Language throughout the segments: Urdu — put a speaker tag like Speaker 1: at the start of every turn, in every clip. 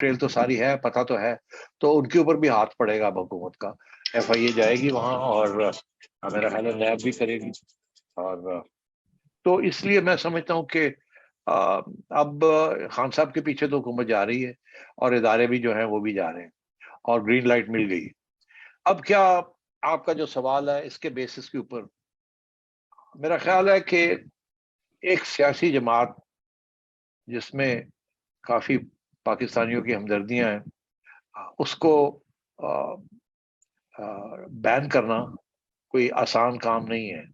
Speaker 1: ٹریل تو ساری ہے، پتہ تو ہے، تو ان کے اوپر بھی ہاتھ پڑے گا اب حکومت کا. ایف آئی اے جائے گی وہاں اور میرا خیال ہے نیب بھی کرے گی. اور تو اس لیے میں سمجھتا ہوں کہ اب خان صاحب کے پیچھے تو حکومت جا رہی ہے اور ادارے بھی جو ہیں وہ بھی جا رہے ہیں اور گرین لائٹ مل گئی. اب کیا آپ کا جو سوال ہے اس کے بیسس کے اوپر میرا خیال ہے کہ ایک سیاسی جماعت جس میں کافی پاکستانیوں کی ہمدردیاں ہیں اس کو بین کرنا کوئی آسان کام نہیں ہے.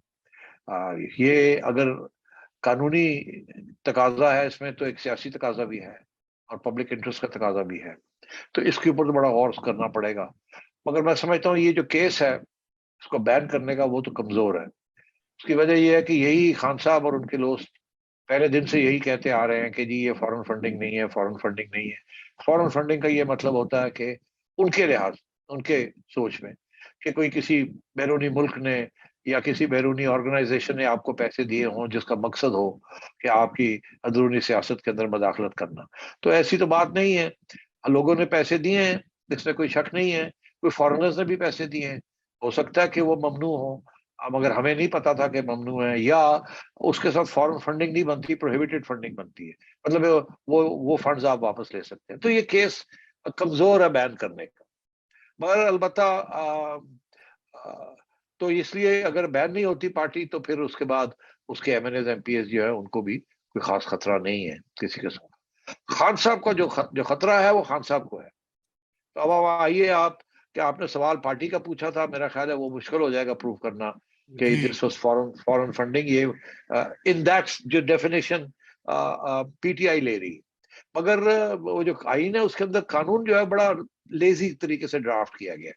Speaker 1: یہ اگر قانونی تقاضا ہے اس میں تو ایک سیاسی تقاضا بھی ہے اور پبلک انٹرسٹ کا تقاضا بھی ہے، تو اس کے اوپر تو بڑا غور کرنا پڑے گا. مگر میں سمجھتا ہوں یہ جو کیس ہے اس کو بین کرنے کا وہ تو کمزور ہے. اس کی وجہ یہ ہے کہ یہی خان صاحب اور ان کے دوست پہلے دن سے یہی کہتے آ رہے ہیں کہ جی یہ فارن فنڈنگ نہیں ہے، فارن فنڈنگ نہیں ہے. فارن فنڈنگ کا یہ مطلب ہوتا ہے کہ ان کے لحاظ، ان کے سوچ میں، کہ کوئی کسی بیرونی ملک نے یا کسی بیرونی آرگنائزیشن نے آپ کو پیسے دیے ہوں جس کا مقصد ہو کہ آپ کی اندرونی سیاست کے اندر مداخلت کرنا. تو ایسی تو بات نہیں ہے. لوگوں نے پیسے دیے ہیں، اس میں کوئی شک نہیں ہے. کوئی فارنرز نے بھی پیسے دیے ہیں، ہو سکتا ہے کہ وہ ممنوع ہوں، مگر ہمیں نہیں پتا تھا کہ ممنوع ہے، یا اس کے ساتھ فارن فنڈنگ نہیں بنتی، پروہیبٹڈ فنڈنگ بنتی ہے، مطلب وہ فنڈز آپ واپس لے سکتے ہیں. تو یہ کیس کمزور ہے بین کرنے کا. مگر البتہ تو اس لیے اگر بین نہیں ہوتی پارٹی تو پھر اس کے بعد اس کے M N is M P S جو ہے ان کو بھی کوئی خاص خطرہ نہیں ہے کسی قسم کا. خان صاحب کا جو خطرہ ہے وہ خان صاحب کو ہے. تو اب آئیے آپ کہ آپ نے سوال پارٹی کا پوچھا تھا، میرا خیال ہے وہ مشکل ہو جائے گا پروف کرنا کہ دس واز فارن فنڈنگ. یہ ان دیٹ جو ڈیفینیشن پی ٹی آئی لے رہی، مگر وہ جو آئین ہے اس کے اندر قانون جو ہے بڑا لیزی طریقے سے ڈرافٹ کیا گیا.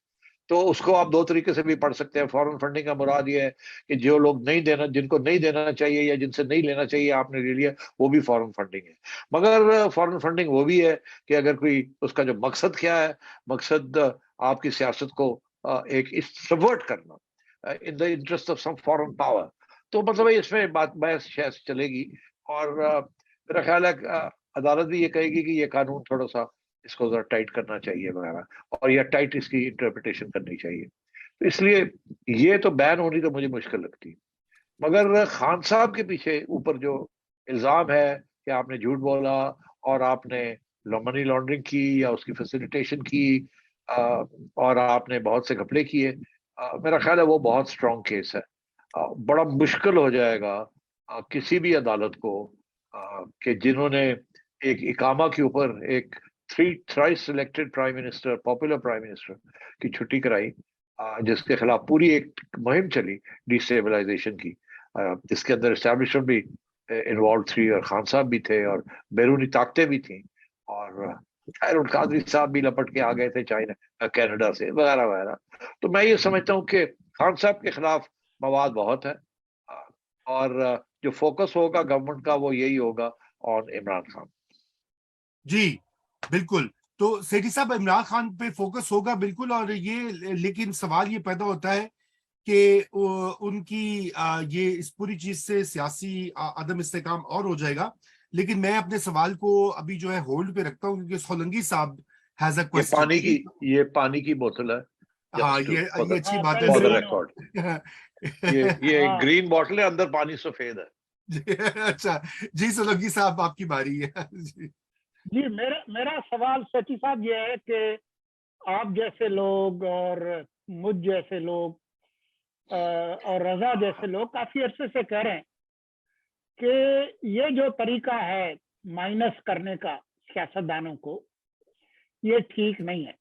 Speaker 1: تو اس کو آپ دو طریقے سے بھی پڑھ سکتے ہیں. فارن فنڈنگ کا مراد یہ ہے کہ جو لوگ نہیں دینا، جن کو نہیں دینا چاہیے یا جن سے نہیں لینا چاہیے آپ نے لے لیا، وہ بھی فارن فنڈنگ ہے. مگر فارن فنڈنگ وہ بھی ہے کہ اگر کوئی اس کا جو مقصد کیا ہے، مقصد آپ کی سیاست کو ایک سبورٹ کرنا in the interest of some foreign power, تو مطلب اس میں بات بحث چلے گی. اور میرا خیال ہے عدالت بھی یہ کہے گی کہ یہ قانون تھوڑا سا اس کو ذرا ٹائٹ کرنا چاہیے وغیرہ، اور یا ٹائٹ اس کی انٹرپریٹیشن کرنی چاہیے. تو اس لیے یہ تو بین ہونی تو مجھے مشکل لگتی. مگر خان صاحب کے پیچھے اوپر جو الزام ہے کہ آپ نے جھوٹ بولا اور آپ نے منی لانڈرنگ کی یا اس کی فیسیلیٹیشن کی اور آپ نے بہت سے گھپلے کیے، میرا خیال ہے وہ بہت اسٹرانگ کیس ہے. بڑا مشکل ہو جائے گا کسی بھی عدالت کو کہ جنہوں نے ایک اقامہ کے اوپر ایک thrice selected prime minister, popular prime minister کی چھٹی کرائی، جس کے خلاف پوری ایک مہم چلی ڈی اسٹیبلائزیشن کی، جس کے اندر اسٹیبلشمنٹ بھی انوالو تھی اور خان صاحب بھی تھے اور بیرونی طاقتیں بھی تھیں، اور خیر القادری صاحب بھی لپٹ کے آ گئے تھے چائنا کینیڈا سے وغیرہ وغیرہ. تو میں یہ سمجھتا ہوں کہ خان صاحب کے خلاف مواد بہت ہے، اور جو فوکس ہوگا گورنمنٹ کا وہ یہی ہوگا آن عمران خان.
Speaker 2: جی بالکل. تو سیٹھی صاحب عمران خان پہ فوکس ہوگا بالکل، اور یہ لیکن سوال یہ پیدا ہوتا ہے کہ ان کی یہ اس پوری چیز سے سیاسی عدم استحکام اور ہو جائے گا. لیکن میں اپنے سوال کو ابھی جو ہے ہولڈ پہ رکھتا ہوں کیونکہ سولنگی صاحب ہیز اے کوسچن.
Speaker 1: یہ پانی کی بوتل ہے.
Speaker 2: ہاں یہ اچھی بات ہے.
Speaker 1: یہ گرین بوتل ہے، اندر پانی سفید ہے.
Speaker 2: اچھا جی سولنگی صاحب آپ کی باری ہے.
Speaker 3: جی میرا سوال سچی صاحب یہ ہے کہ آپ جیسے لوگ اور مجھ جیسے لوگ اور رضا جیسے لوگ کافی عرصے سے کہہ رہے ہیں کہ یہ جو طریقہ ہے مائنس کرنے کا سیاستدانوں کو، یہ ٹھیک نہیں ہے.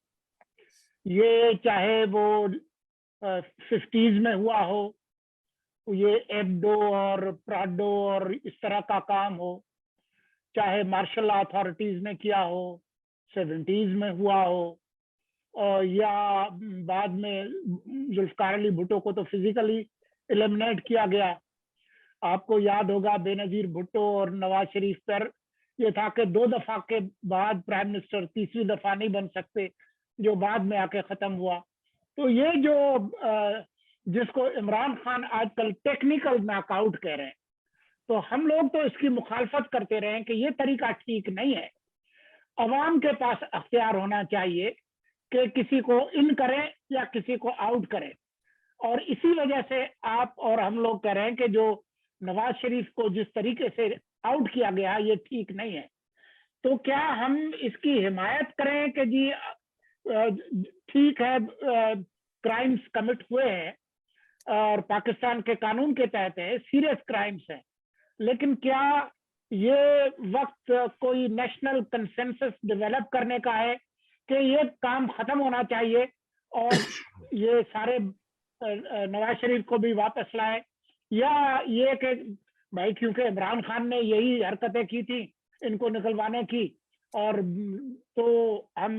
Speaker 3: یہ چاہے وہ 50s میں ہوا ہو، یہ ایبڈو اور پراڈو اور اس طرح کا کام ہو، چاہے مارشل اتھارٹیز نے کیا ہو، 70s میں ہوا ہو، اور یا بعد میں ذوالفقار علی بھٹو کو تو فزیکلی ایلیمنیٹ کیا گیا. آپ کو یاد ہوگا بے نظیر بھٹو اور نواز شریف پر یہ تھا کہ 2 دفعہ کے بعد پرائم منسٹر تیسری دفعہ نہیں بن سکتے، جو بعد میں آ کے ختم ہوا. تو یہ جو جس کو عمران خان آج کل ٹیکنیکل نیک آؤٹ کہہ رہے ہیں، تو ہم لوگ تو اس کی مخالفت کرتے رہے ہیں کہ یہ طریقہ ٹھیک نہیں ہے. عوام کے پاس اختیار ہونا چاہیے کہ کسی کو ان کرے یا کسی کو آؤٹ کرے. اور اسی وجہ سے آپ اور ہم لوگ کہہ رہے ہیں کہ جو نواز شریف کو جس طریقے سے آؤٹ کیا گیا یہ ٹھیک نہیں ہے. تو کیا ہم اس کی حمایت کریں کہ جی ٹھیک ہے کرائمز کمٹ ہوئے ہیں اور پاکستان کے قانون کے تحت ہے, سیریس کرائمز ہیں, لیکن کیا یہ وقت کوئی نیشنل کنسنسس ڈیولپ کرنے کا ہے کہ یہ کام ختم ہونا چاہیے اور یہ سارے نواز شریف کو بھی واپس لائے, یا یہ کہ بھائی کیونکہ عمران خان نے یہی حرکتیں کی تھی ان کو نکلوانے کی اور تو ہم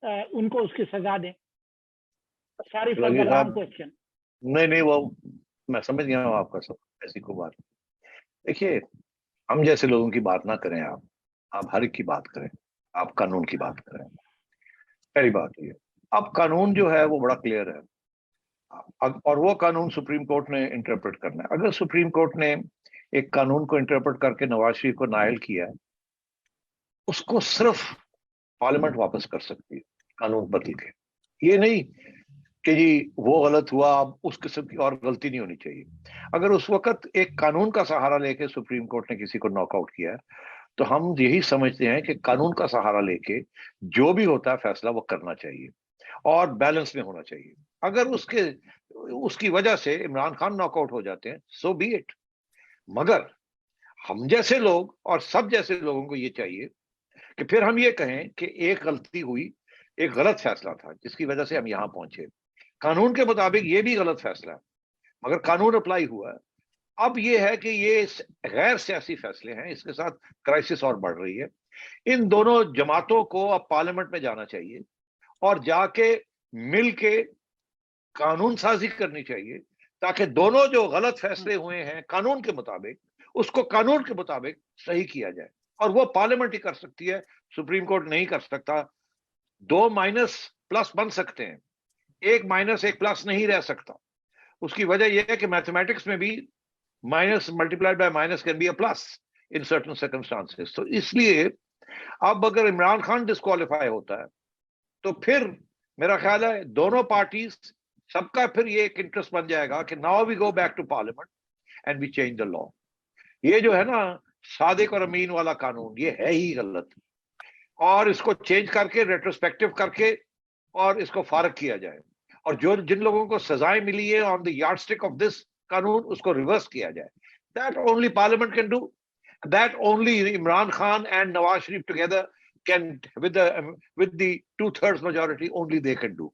Speaker 3: ان کو اس کی سزا دیں. Sorry for the long question.
Speaker 1: نہیں وہ میں سمجھ گیا ہوں آپ کا سب ایسی کو بات. دیکھیے ہم جیسے لوگوں کی بات نہ کریں, آپ ہر ایک کی بات کریں, آپ قانون کی بات کریں. پہلی بات یہ, اب قانون جو ہے وہ بڑا کلیئر ہے اور وہ قانون سپریم کورٹ نے انٹرپریٹ کرنا ہے. اگر سپریم کورٹ نے ایک قانون کو انٹرپریٹ کر کے نواز شریف کو نائل کیا ہے, اس کو صرف پارلیمنٹ واپس کر سکتی ہے قانون بدل کے. یہ نہیں کہ جی وہ غلط ہوا, اب اس قسم کی اور غلطی نہیں ہونی چاہیے. اگر اس وقت ایک قانون کا سہارا لے کے سپریم کورٹ نے کسی کو ناک آؤٹ کیا ہے تو ہم یہی سمجھتے ہیں کہ قانون کا سہارا لے کے جو بھی ہوتا ہے فیصلہ وہ کرنا چاہیے اور بیلنس میں ہونا چاہیے. اگر اس کی وجہ سے عمران خان ناک آؤٹ ہو جاتے ہیں سو بی اٹ, مگر ہم جیسے لوگ اور سب جیسے لوگوں کو یہ چاہیے کہ پھر ہم یہ کہیں کہ ایک غلطی ہوئی, ایک غلط فیصلہ تھا جس کی وجہ سے ہم یہاں پہنچے. قانون کے مطابق یہ بھی غلط فیصلہ ہے مگر قانون اپلائی ہوا ہے. اب یہ ہے کہ یہ غیر سیاسی فیصلے ہیں, اس کے ساتھ کرائسس اور بڑھ رہی ہے. ان دونوں جماعتوں کو اب پارلیمنٹ میں جانا چاہیے اور جا کے مل کے قانون سازی کرنی چاہیے تاکہ دونوں جو غلط فیصلے ہوئے ہیں قانون کے مطابق اس کو قانون کے مطابق صحیح کیا جائے. اور وہ پارلیمنٹ ہی کر سکتی ہے, سپریم کورٹ نہیں کر سکتا. 2 مائنس پلس بن سکتے ہیں, 1 مائنس 1 پلس نہیں رہ سکتا. اس کی وجہ یہ ہے کہ میتھمیٹکس میں بھی minus multiplied by minus can be a plus in certain circumstances. تو اس لیے اب اگر عمران خان ڈسکوالیفائی ہوتا ہے تو پھر میرا خیال ہے دونوں پارٹیز سب کا پھر یہ ایک انٹرسٹ بن جائے گا کہ now we go back to parliament and we change the law. یہ جو ہے نا صادق اور امین والا قانون یہ ہے ہی غلط, اور اس کو چینج کر کے ریٹروسپیکٹو کر کے اور اس کو فارغ کیا جائے, اور جن لوگوں کو سزائیں ملی ہے آن دی یارڈ اسٹک آف دس قانون اس کو ریورس کیا جائے. That only parliament can do, that only Imran Khan and Nawaz Sharif together can with the 2/3 majority only they can do.